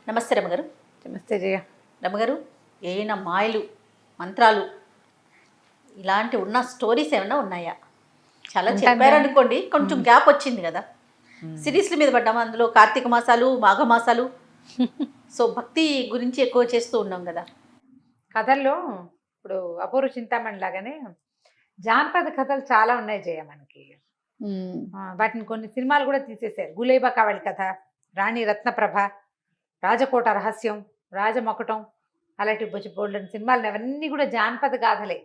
నమస్తే రమగారు. నమస్తే జయ. రమగారు, ఏమైనా మాయలు మంత్రాలు ఇలాంటి ఉన్న స్టోరీస్ ఏమైనా ఉన్నాయా? చాలా చెప్పారనుకోండి, కొంచెం గ్యాప్ వచ్చింది కదా, సిరీస్ల మీద పడ్డాము. అందులో కార్తీక మాసాలు, మాఘ మాసాలు, సో భక్తి గురించి ఎక్కువ చేస్తూ ఉన్నాం కదా. కథల్లో ఇప్పుడు అపూర్వ చింతామణి లాగానే జానపద కథలు చాలా ఉన్నాయి జయ మనకి. వాటిని కొన్ని సినిమాలు కూడా తీసేశారు. గులేబా కావళి కథ, రాణి రత్నప్రభ, రాజకోట రహస్యం, రాజమొకటం, అలాంటి బోల్డెన్ సినిమాలు అవన్నీ కూడా జానపద గాథలే.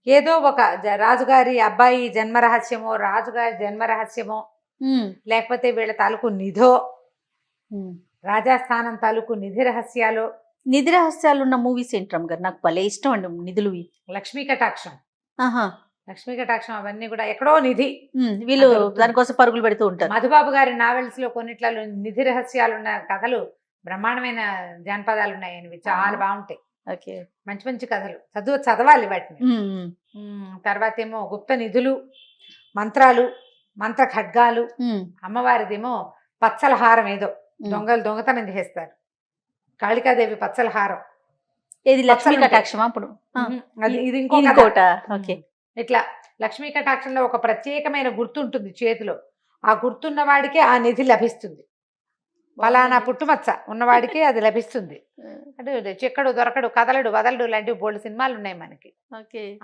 ఏదో ఒక రాజుగారి అబ్బాయి జన్మ రహస్యమో, రాజుగారి జన్మ రహస్యమో, లేకపోతే వీళ్ళ తాలూకు నిధో, రాజస్థానం తాలూకు నిధి రహస్యాలు. నిధి రహస్యాలు ఉన్న మూవీస్ ఏంటి రమగారు? నాకు భలే ఇష్టం అండి నిధులువి. లక్ష్మీ కటాక్షం, ఆహా, లక్ష్మీ కటాక్షం అవన్నీ కూడా ఎక్కడో నిధి. వీళ్ళు దానికోసం పరుగులు పెడుతూ ఉంటారు. మధుబాబు గారి నావెల్స్ లో కొన్నిట్లలో నిధి రహస్యాలు ఉన్న కథలు, బ్రహ్మాండమైన జానపదాలు ఉన్నాయి. చాలా బాగుంటాయి. ఓకే, మంచి మంచి కథలు చదవాలి వాటిని. తర్వాత ఏమో గుప్త నిధులు, మంత్రాలు, మంత్ర ఖడ్గాలు. అమ్మవారిదేమో పచ్చల హారం, ఏదో దొంగతనం చేస్తారు. కాళికాదేవి పచ్చల హారం. ఇది లక్ష్మీ కటాక్షమా? అప్పుడు ఇది ఇంకోట. ఓకే, ఇట్లా లక్ష్మీ కటాక్షంలో ఒక ప్రత్యేకమైన గుర్తు ఉంటుంది చేతిలో. ఆ గుర్తున్న వాడికే ఆ నిధి లభిస్తుంది. ఫలానా పుట్టుమచ్చ ఉన్నవాడికి అది లభిస్తుంది. అంటే చెక్కడు, దొరకడు, కదలడు, వదలడు లాంటివి బోల్డ్ సినిమాలు ఉన్నాయి మనకి.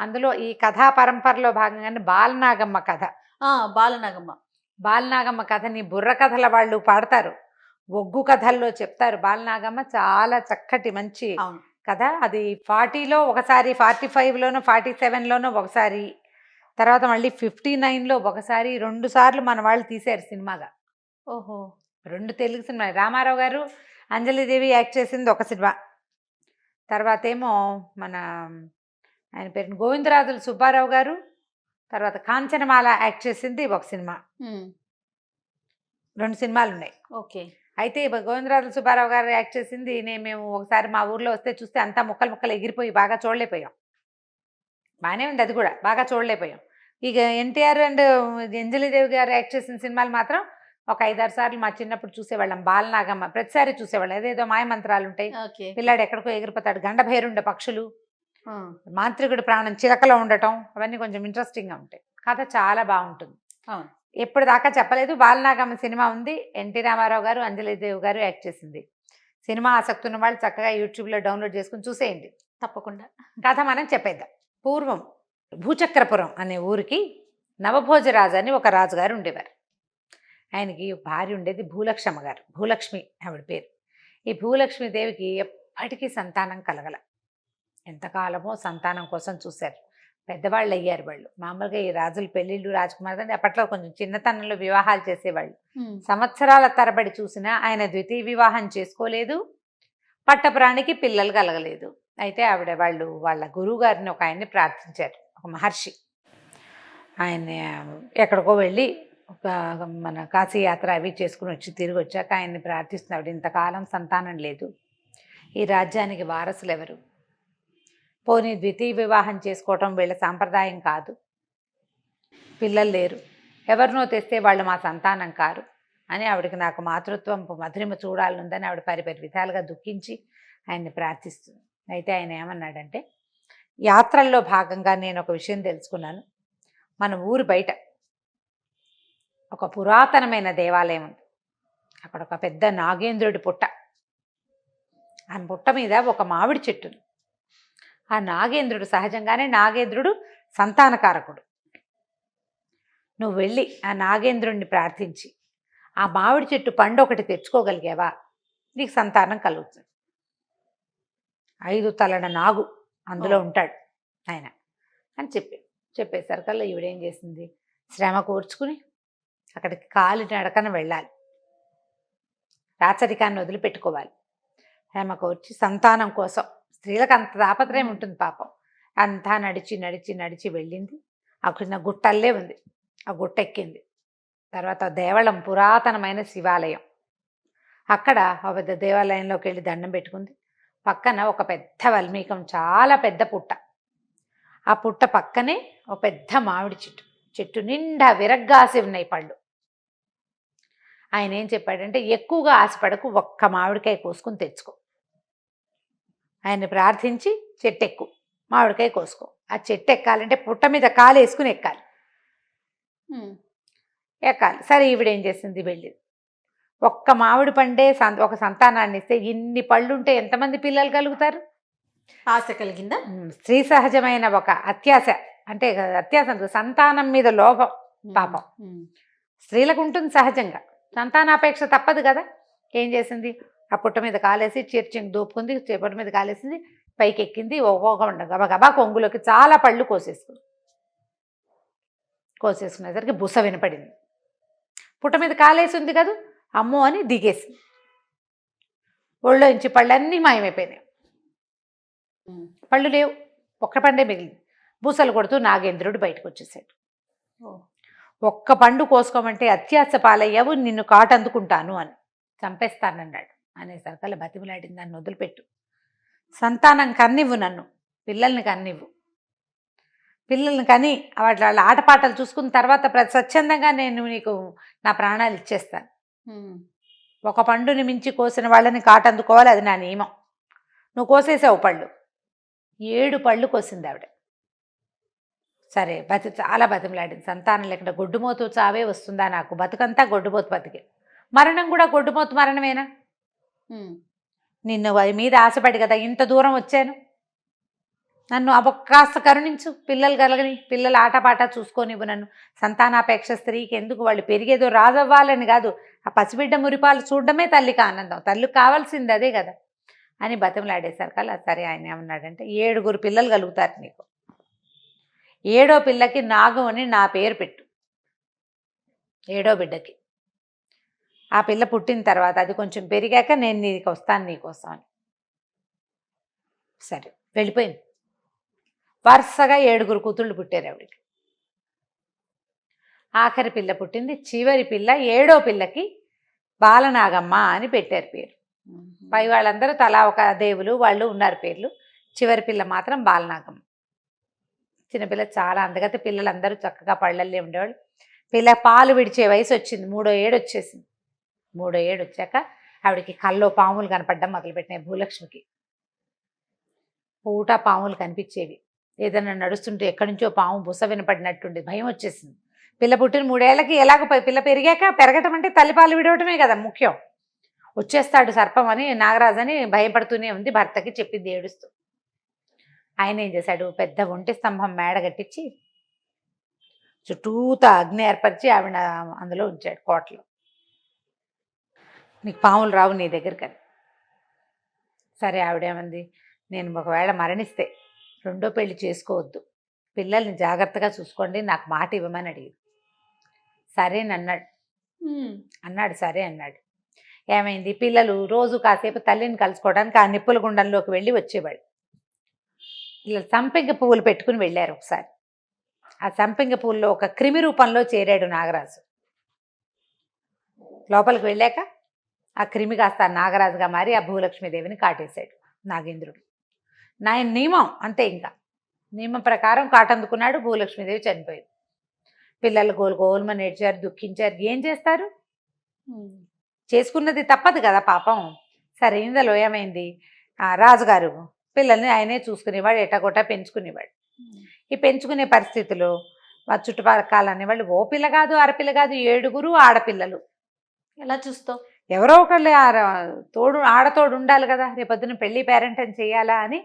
అందులో ఈ కథా పరంపరలో భాగంగానే బాలనాగమ్మ కథ. బాలనాగమ్మ కథని బుర్ర కథల వాళ్ళు పాడతారు, ఒగ్గు కథల్లో చెప్తారు. బాలనాగమ్మ చాలా చక్కటి మంచి కథ. అది 40లో ఒకసారి, 45లోనో 47లోనో ఒకసారి, తర్వాత మళ్ళీ 59లో ఒకసారి, 2 సార్లు మన వాళ్ళు తీశారు సినిమాగా. ఓహో, 2 తెలుగు సినిమా. రామారావు గారు, అంజలిదేవి యాక్ట్ చేసింది ఒక సినిమా. తర్వాత ఏమో మన ఆయన పేరు గోవిందరాజుల సుబ్బారావు గారు, తర్వాత కాంచనమాల యాక్ట్ చేసింది ఒక సినిమా. 2 సినిమాలు ఉన్నాయి. ఓకే. అయితే గోవిందరాజుల సుబ్బారావు గారు యాక్ట్ చేసింది మేము ఒకసారి మా ఊర్లో వస్తే చూస్తే అంతా ముక్కలు ముక్కలు ఎగిరిపోయి బాగా చూడలేకపోయాం. బాగానే ఉంది అది కూడా, బాగా చూడలేకపోయాం. ఇక ఎన్టీఆర్ అండ్ అంజలిదేవి గారు యాక్ట్ చేసిన సినిమాలు మాత్రం ఒక 5-6 సార్లు మా చిన్నప్పుడు చూసేవాళ్ళం. బాలనాగమ్మ ప్రతిసారి చూసేవాళ్ళం. ఏదేదో మాయమంత్రాలు ఉంటాయి, పిల్లాడు ఎక్కడికో ఎగిరిపోతాడు, గండభైరుండ పక్షులు, మాంత్రికుడి ప్రాణం చిలకలో ఉండటం, అవన్నీ కొంచెం ఇంట్రెస్టింగ్గా ఉంటాయి. కథ చాలా బాగుంటుంది. ఎప్పుడు దాకా చెప్పలేదు. బాలనాగమ్మ సినిమా ఉంది, ఎన్టీ రామారావు గారు, అంజలిదేవి గారు యాక్ట్ చేసింది. సినిమా ఆసక్తి ఉన్న వాళ్ళు చక్కగా యూట్యూబ్లో డౌన్లోడ్ చేసుకుని చూసేయండి. తప్పకుండా కథ మనం చెప్పేద్దాం. పూర్వం భూచక్రపురం అనే ఊరికి నవభోజరాజు అని ఒక రాజుగారు ఉండేవారు. ఆయనకి భార్య ఉండేది భూలక్ష్మ గారు. భూలక్ష్మి ఆవిడ పేరు. ఈ భూలక్ష్మీదేవికి ఎప్పటికీ సంతానం కలగల. ఎంతకాలమో సంతానం కోసం చూశారు. పెద్దవాళ్ళు అయ్యారు వాళ్ళు. మామూలుగా ఈ రాజుల పెళ్ళిళ్ళు, రాజకుమారులు అంటే అప్పట్లో కొంచెం చిన్నతనంలో వివాహాలు చేసేవాళ్ళు. సంవత్సరాల తరబడి చూసినా ఆయన ద్వితీయ వివాహం చేసుకోలేదు, పట్టపురాణికి పిల్లలు కలగలేదు. అయితే ఆవిడ వాళ్ళ గురువు గారిని ఒక ఆయన్ని ప్రార్థించారు, ఒక మహర్షి. ఆయన ఎక్కడికో వెళ్ళి మన కాశీయాత్ర అవి చేసుకుని వచ్చి తిరిగి వచ్చాక ఆయన్ని ప్రార్థిస్తున్నాడు. ఇంతకాలం సంతానం లేదు, ఈ రాజ్యానికి వారసులు ఎవరు? పోనీ ద్వితీయ వివాహం చేసుకోవటం వీళ్ళ సాంప్రదాయం కాదు, పిల్లలు లేరు, ఎవరినో తెస్తే వాళ్ళు మా సంతానం కారు అని ఆవిడకి నాకు మాతృత్వం మధురిమ చూడాలనుందని ఆవిడ పరిపరి విధాలుగా దుఃఖించి ఆయన్ని ప్రార్థిస్తుంది. అయితే ఆయన ఏమన్నాడంటే, యాత్రల్లో భాగంగా నేను ఒక విషయం తెలుసుకున్నాను. మన ఊరు బయట ఒక పురాతనమైన దేవాలయం ఉంది. అక్కడ ఒక పెద్ద నాగేంద్రుడి పుట్ట, ఆ పుట్ట మీద ఒక మామిడి చెట్టు. ఆ నాగేంద్రుడు సహజంగానే నాగేంద్రుడు సంతానకారకుడు. నువ్వు వెళ్ళి ఆ నాగేంద్రుడిని ప్రార్థించి ఆ మామిడి చెట్టు పండు ఒకటి తెచ్చుకోగలిగావా, నీకు సంతానం కలుగుతుంది. 5 తలల నాగు అందులో ఉంటాడు ఆయన అని చెప్పేసరికల్లా ఈవిడేం చేసింది, శ్రమ కూర్చుకుని అక్కడికి కాలి నడకన వెళ్ళాలి, రాచరికాన్ని వదిలిపెట్టుకోవాలి. శ్రమ కూర్చి సంతానం కోసం, స్త్రీలకు అంత తాపత్రయం ఉంటుంది పాపం. అంతా నడిచి నడిచి నడిచి వెళ్ళింది. అక్కడ గుట్టల్లే ఉంది, ఆ గుట్ట ఎక్కింది. తర్వాత దేవళం, పురాతనమైన శివాలయం. అక్కడ ఒక పెద్ద దేవాలయంలోకి వెళ్ళి దండం పెట్టుకుంది. పక్కన ఒక పెద్ద వల్మీకం, చాలా పెద్ద పుట్ట. ఆ పుట్ట పక్కనే ఒక పెద్ద మామిడి చెట్టు, చెట్టు నిండా విరగ్గాసి ఉన్నాయి పళ్ళు. ఆయన ఏం చెప్పాడంటే, ఎక్కువగా ఆశపడకు, ఒక్క మామిడికాయ కోసుకుని తెచ్చుకో. ఆయన్ని ప్రార్థించి చెట్టు ఎక్కు, మామిడికాయ కోసుకో. ఆ చెట్టు ఎక్కాలంటే పుట్ట మీద కాలు వేసుకుని ఎక్కాలి. ఎక్కాలి. సరే, ఈవిడేం చేసింది, వెళ్ళింది. ఒక్క మామిడి పండే ఒక సంతానాన్ని ఇస్తే ఇన్ని పళ్ళుంటే ఎంతమంది పిల్లలు కలుగుతారు? ఆశ కలిగిందా? స్త్రీ సహజమైన ఒక అత్యాశ, అంటే అత్యాశ సంతానం మీద లోభం. పాపం స్త్రీలకు ఉంటుంది సహజంగా, సంతానాపేక్ష తప్పదు కదా. ఏం చేసింది, ఆ పుట్ట మీద కాలేసి చీర్చింగ్ దూపుకుంది, పుట్ట మీద కాలేసింది, పైకి ఎక్కింది, ఒక్కొక్క గబగబా కొంగులోకి చాలా పళ్ళు కోసేసుకునేసరికి బుస వినపడింది. పుట్ట మీద కాలేసి ఉంది కదా, అమ్మో అని దిగేసింది. ఒళ్ళో నుంచి పళ్ళన్నీ మాయమైపోయినాయి. పళ్ళు లేవు, ఒక్క పండే మిగిలింది. బూసలు కొడుతూ నాగేంద్రుడు బయటకు వచ్చేసాడు. ఒక్క పండు కోసుకోమంటే అత్యాశ పాలయ్యావు, నిన్ను కాటందుకుంటాను అని, చంపేస్తానన్నాడు. అనేసరికల్లా బతిమలాడింది, నన్ను వదిలిపెట్టు, సంతానం కన్నివ్వు, నన్ను పిల్లల్ని కన్నివ్వు, పిల్లల్ని కని వాళ్ళ ఆటపాటలు చూసుకున్న తర్వాత స్వచ్ఛందంగా నేను నీకు నా ప్రాణాలు ఇచ్చేస్తాను. ఒక పండుని మించి కోసిన వాళ్ళని కాటందుకోవాలి, అది నా నియమం. నువ్వు కోసేసావు పళ్ళు. 7 పళ్ళు కోసింది ఆవిడ. సరే, చాలా బతిమలాడింది. సంతానం లేకుండా గొడ్డుమోతు చావే వస్తుందా నాకు, బతుకంతా గొడ్డుమోతు బతికే, మరణం కూడా గొడ్డుమోతు మరణమేనా? నిన్ను మీద ఆశపడి కదా ఇంత దూరం వచ్చాను, నన్ను కాస్త కరుణించు, పిల్లలు కలగని, పిల్లల ఆటపాట చూసుకోనివ్వు నన్ను. సంతానాపేక్ష స్త్రీకి ఎందుకు, వాళ్ళు పెరిగేదో రాజవ్వాలని కాదు, ఆ పసిబిడ్డ మురిపాలు చూడడమే తల్లికి ఆనందం, తల్లికి కావాల్సింది అదే కదా అని బతిమలాడేసరికల్లా సరే, ఆయన ఏమన్నాడంటే, 7 పిల్లలు కలుగుతారు నీకు, 7వ పిల్లకి నాగం అని నా పేరు పెట్టు, 7వ బిడ్డకి. ఆ పిల్ల పుట్టిన తర్వాత అది కొంచెం పెరిగాక నేను నీకు వస్తాను నీకోసం అని. సరే, వెళ్ళిపోయింది. వరుసగా 7 కూతుళ్ళు పుట్టారు ఆవిడికి. ఆఖరి పిల్ల పుట్టింది. చివరి పిల్ల 7వ పిల్లకి బాలనాగమ్మ అని పెట్టారు పేరు. పై వాళ్ళందరూ తలా ఒక దేవులు వాళ్ళు ఉన్నారు పేర్లు. చివరి పిల్ల మాత్రం బాలనాగమ్మ. చిన్నపిల్ల చాలా అందగతే, పిల్లలందరూ చక్కగా పళ్ళల్లే ఉండేవాళ్ళు. పిల్ల పాలు విడిచే వయసు వచ్చింది, 3వ ఏడు వచ్చేసింది. 3వ ఏడు వచ్చాక ఆవిడకి కల్లో పాములు కనపడడం మొదలుపెట్టినాయి. భూలక్ష్మికి పూట పాములు కనిపించేవి. ఏదైనా నడుస్తుంటే ఎక్కడి నుంచో పాము బుస వినపడినట్టుండి భయం వచ్చేసింది. పిల్ల పుట్టిన 3 ఏళ్ళకి ఎలాగో పిల్ల పెరిగాక, పెరగటం అంటే తల్లిపాలు విడవటమే కదా ముఖ్యం. వచ్చేస్తాడు సర్పం అని, నాగరాజు అని భయపడుతూనే ఉంది. భర్తకి చెప్పింది ఏడుస్తూ. ఆయన ఏం చేశాడు, పెద్ద ఒంటి స్తంభం మేడ కట్టించి చుట్టూత అగ్ని ఏర్పరిచి ఆవిడ అందులో ఉంచాడు, కోటలో. నీకు పాములు రావు నీ దగ్గరికి. సరే, ఆవిడేమంది, నేను ఒకవేళ మరణిస్తే 2వ పెళ్లి చేసుకోవద్దు, పిల్లల్ని జాగ్రత్తగా చూసుకోండి, నాకు మాట ఇవ్వమని అడిగింది. అన్నాడు. సరే అన్నాడు. ఏమైంది, పిల్లలు రోజు కాసేపు తల్లిని కలుసుకోవడానికి ఆ నిప్పుల గుండంలోకి వెళ్ళి వచ్చేవాడు. పిల్లలు సంపెంగ పువ్వులు పెట్టుకుని వెళ్ళారు. ఒకసారి ఆ సంపెంగ పువ్వుల్లో ఒక క్రిమి రూపంలో చేరాడు నాగరాజు. లోపలికి వెళ్ళాక ఆ క్రిమి కాస్త నాగరాజుగా మారి ఆ భూలక్ష్మీదేవిని కాటేశాడు నాగేంద్రుడు. నియమం అంతే, ఇంకా నియమం ప్రకారం కాటందుకున్నాడు. భూలక్ష్మీదేవి చనిపోయింది. పిల్లలు గోల్మని ఏడ్చారు, దుఃఖించారు. ఏం చేస్తారు, చేసుకున్నది తప్పదు కదా పాపం. సరే, ఇందులో ఏమైంది, ఆ రాజుగారు పిల్లల్ని ఆయనే చూసుకునేవాడు, ఎట్టగొట్ట పెంచుకునేవాడు. ఈ పెంచుకునే పరిస్థితిలో ఆ చుట్టుపక్కల అనేవాళ్ళు ఓ పిల్ల కాదు, అరపిల్ల కాదు, 7 ఆడపిల్లలు. ఎలా చూస్తావు, ఎవరో ఒకళ్ళు ఆడతోడు ఉండాలి కదా, రేపొద్దున పెళ్లి పేరెంట్ అని చెయ్యాలా అని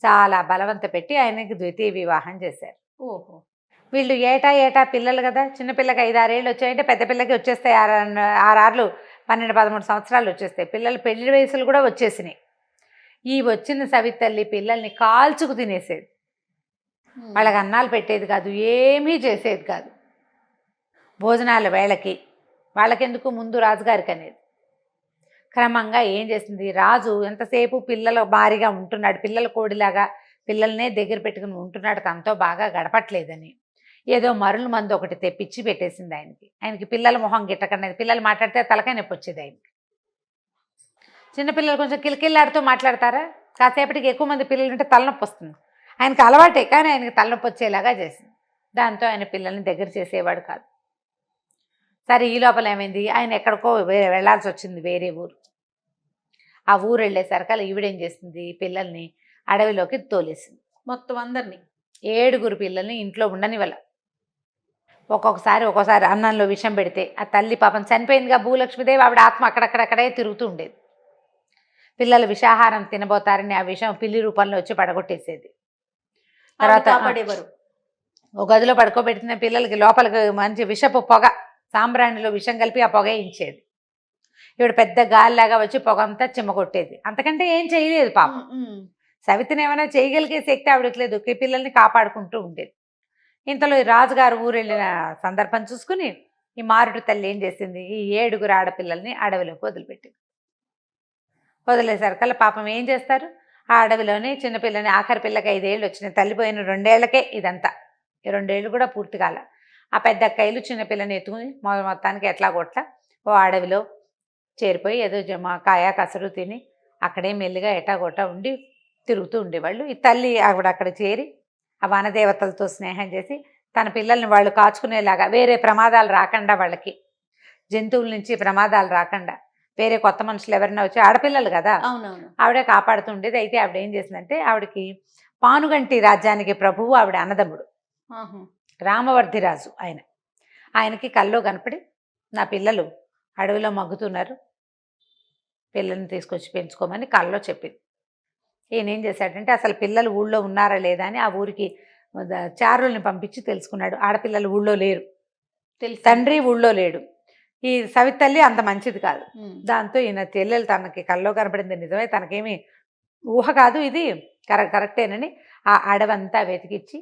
చాలా బలవంత పెట్టి ఆయనకి ద్వితీయ వివాహం చేశారు. ఓహో, వీళ్ళు ఏటా పిల్లలు కదా, చిన్నపిల్లకి 5-6 ఏళ్ళు వచ్చాయంటే పెద్ద పిల్లకి వచ్చేస్తాయి, 6 12-13 సంవత్సరాలు వచ్చేస్తాయి. పిల్లలు పెళ్లి వయసులు కూడా వచ్చేసినాయి. ఈ వచ్చిన సవితల్లి పిల్లల్ని కాల్చుకు తినేసేది. వాళ్ళకి అన్నాలు పెట్టేది కాదు, ఏమీ చేసేది కాదు. భోజనాల వేళకి వాళ్ళకెందుకు, ముందు రాజుగారికి అనేది. క్రమంగా ఏం చేసింది, రాజు ఎంతసేపు పిల్లల భారీగా ఉంటున్నాడు, పిల్లల కోడిలాగా పిల్లల్నే దగ్గర పెట్టుకుని ఉంటున్నాడు, తనతో బాగా గడపట్లేదని ఏదో మరుల మందు ఒకటి తెప్పించి పెట్టేసింది ఆయనకి. పిల్లల మొహం గిట్టకనేది, పిల్లలు మాట్లాడితే తలకాయ నొప్పి వచ్చేది ఆయనకి. చిన్నపిల్లలు కొంచెం కిలకిల్లాడుతూ మాట్లాడతారా, కాసేపటికి ఎక్కువ మంది పిల్లలు ఉంటే తలనొప్పి వస్తుంది. ఆయనకి అలవాటే, కానీ ఆయనకి తలనొప్పి వచ్చేలాగా చేసింది. దాంతో ఆయన పిల్లల్ని దగ్గర చేసేవాడు కాదు. సరే ఈ లోపల ఏమైంది, ఆయన ఎక్కడికో వేరే వెళ్ళాల్సి వచ్చింది, వేరే ఊరు. ఆ ఊరు వెళ్ళేసరికి ఈవిడేం చేసింది, పిల్లల్ని అడవిలోకి తోలేసింది. మొత్తం అందరినీ 7 పిల్లల్ని ఇంట్లో ఉండనివ్వాల. ఒక్కొక్కసారి అన్నంలో విషం పెడితే ఆ తల్లి పాపం చనిపోయిందిగా భూలక్ష్మీదేవి, ఆవిడ ఆత్మ అక్కడక్కడక్కడే తిరుగుతూ ఉండేది. పిల్లలు విషాహారం తినబోతారని ఆ విషం పిల్లి రూపంలో వచ్చి పడగొట్టేసేది. తర్వాత కాపాడేవారు. ఒక గదిలో పడుకోబెట్టిన పిల్లలకి లోపలికి మంచి విషపు పొగ, సాంబ్రాణిలో విషం కలిపి ఆ పొగ ఇచ్చేది. ఈవిడ పెద్ద గాలిలాగా వచ్చి పొగ అంతా చిమ్మగొట్టేది. అంతకంటే ఏం చేయలేదు పాపం. సవితిని ఏమైనా చేయగలిగే శక్తి ఆవిడకి లేదు. పిల్లల్ని కాపాడుకుంటూ ఉండేది. ఇంతలో ఈ రాజుగారు ఊరు వెళ్ళిన సందర్భం చూసుకుని ఈ మారుడు తల్లి ఏం చేసింది, ఈ 7 ఆడపిల్లల్ని అడవిలోకి వదిలిపెట్టింది. వదిలేసరికల్లా పాపం ఏం చేస్తారు, ఆ అడవిలోనే చిన్నపిల్లని, ఆఖరి పిల్లకి 5 ఏళ్ళు వచ్చినాయి. తల్లిపోయిన 2 ఏళ్లకే ఇదంతా. ఈ 2 ఏళ్ళు కూడా పూర్తి కాల. ఆ పెద్ద అక్కయ్యలు చిన్నపిల్లని ఎత్తుకుని మొత్తానికి ఎట్లా కొట్లా ఓ అడవిలో చేరిపోయి ఏదో కాయ కసరు తిని అక్కడే మెల్లిగా ఎటాగొట్టా ఉండి తిరుగుతూ ఉండేవాళ్ళు. ఈ తల్లి ఆవిడ అక్కడ చేరి ఆ వనదేవతలతో స్నేహం చేసి తన పిల్లల్ని వాళ్ళు కాచుకునేలాగా, వేరే ప్రమాదాలు రాకుండా, వాళ్ళకి జంతువుల నుంచి ప్రమాదాలు రాకుండా, వేరే కొత్త మనుషులు ఎవరైనా వచ్చి, ఆడపిల్లలు కదా, అవునవును, ఆవిడే కాపాడుతూ ఉండేది. అయితే ఆవిడ ఏం చేసిందంటే, ఆవిడకి పానుగంటి రాజ్యానికి ప్రభువు ఆవిడ అన్నదమ్ముడు రామవర్ధిరాజు. ఆయనకి కల్లో కనపడి నా పిల్లలు అడవిలో మగ్గుతున్నారు, పిల్లల్ని తీసుకొచ్చి పెంచుకోమని కల్లో చెప్పింది. ఈయన ఏం చేశాడంటే, అసలు పిల్లలు ఊళ్ళో ఉన్నారా లేదా అని ఆ ఊరికి చారుల్ని పంపించి తెలుసుకున్నాడు. ఆడపిల్లలు ఊళ్ళో లేరు, తండ్రి ఊళ్ళో లేడు. ఈ సవితల్లి అంత మంచిది కాదు. దాంతో ఈయన చెల్లెలు తనకి కల్లో కనపడింది నిజమే, తనకేమీ ఊహ కాదు, ఇది కరెక్టేనని ఆ అడవంతా వెతికిచ్చి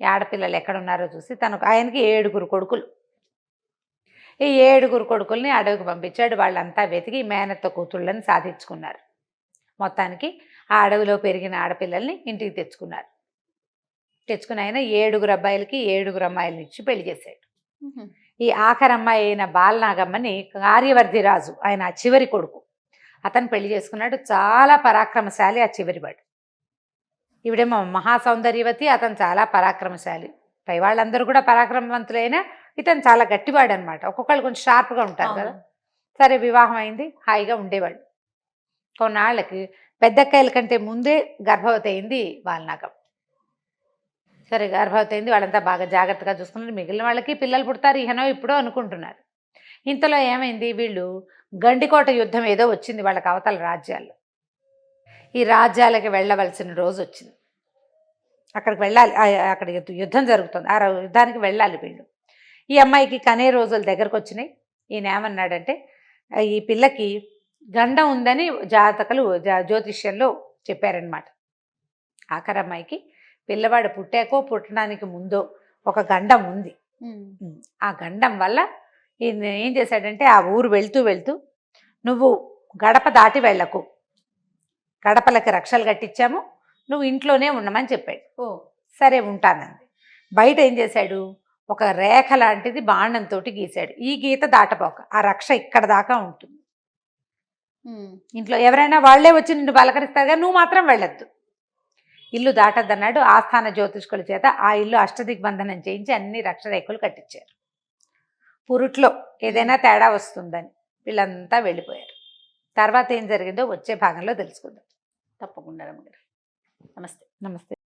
ఈ ఆడపిల్లలు ఎక్కడున్నారో చూసి ఆయనకి 7 కొడుకులు. ఈ 7 కొడుకుల్ని అడవికి పంపించాడు. వాళ్ళంతా వెతికి మేనత్త కూతుళ్ళని సాధించుకున్నారు. మొత్తానికి ఆ అడవిలో పెరిగిన ఆడపిల్లల్ని ఇంటికి తెచ్చుకున్నారు. తెచ్చుకుని ఆయన 7 అబ్బాయిలకి 7 అమ్మాయిలని ఇచ్చి పెళ్లి చేశాడు. ఈ ఆఖరి అమ్మాయి అయిన బాలనాగమ్మని కార్యవర్ధిరాజు, ఆయన చివరి కొడుకు, అతను పెళ్లి చేసుకున్నాడు. చాలా పరాక్రమశాలి ఆ చివరివాడు. ఈవిడేమో మహాసౌందర్యవతి, అతను చాలా పరాక్రమశాలి. పై వాళ్ళందరూ కూడా పరాక్రమవంతులైనా ఇతను చాలా గట్టివాడు అనమాట. ఒక్కొక్కళ్ళు కొంచెం షార్ప్గా ఉంటారు కదా. సరే వివాహం అయింది, హాయిగా ఉండేవాడు. కొన్నాళ్ళకి పెద్దక్కయ్యల కంటే ముందే గర్భవతి అయింది బాలనాగం. సరే గర్భవతి అయింది, వాళ్ళంతా బాగా జాగ్రత్తగా చూసుకున్నారు. మిగిలిన వాళ్ళకి పిల్లలు పుడతారు ఇహనో ఇప్పుడో అనుకుంటున్నారు. ఇంతలో ఏమైంది, వీళ్ళు గండికోట యుద్ధం ఏదో వచ్చింది వాళ్ళకి అవతల రాజ్యాల్లో. ఈ రాజ్యాలకి వెళ్ళవలసిన రోజు వచ్చింది. అక్కడికి వెళ్ళాలి, అక్కడ యుద్ధం జరుగుతుంది. ఆ యుద్ధానికి వెళ్ళాలి వీళ్ళు. ఈ అమ్మాయికి కనే రోజులు దగ్గరకు వచ్చినాయి. ఈయన ఏమన్నాడంటే, ఈ పిల్లకి గండం ఉందని జాతకులు జ్యోతిష్యంలో చెప్పారనమాట. ఆఖరి అమ్మాయికి పిల్లవాడు పుట్టడానికి ముందో ఒక గండం ఉంది. ఆ గండం వల్ల ఈయన ఏం చేశాడంటే, ఆ ఊరు వెళ్తూ వెళ్తూ నువ్వు గడప దాటి వెళ్ళకు, గడపలకి రక్షలు కట్టించాము, నువ్వు ఇంట్లోనే ఉండమని చెప్పాడు. సరే ఉంటానంది. బయట ఏం చేశాడు, ఒక రేఖ లాంటిది బాణంతో గీశాడు. ఈ గీత దాటపోక, ఆ రక్ష ఇక్కడ దాకా ఉంటుంది. ఇంట్లో ఎవరైనా వాళ్లే వచ్చి నిన్ను పలకరిస్తారు కానీ నువ్వు మాత్రం వెళ్ళొద్దు, ఇల్లు దాటద్దన్నాడు. ఆస్థాన జ్యోతిష్కుల చేత ఆ ఇల్లు అష్టదిగ్బంధనం చేయించి అన్ని రక్షరేఖలు కట్టించారు. పురుట్లో ఏదైనా తేడా వస్తుందని వీళ్ళంతా వెళ్ళిపోయారు. తర్వాత ఏం జరిగిందో వచ్చే భాగంలో తెలుసుకుందాం. తప్పకుండా రమ్మగారు. నమస్తే. నమస్తే.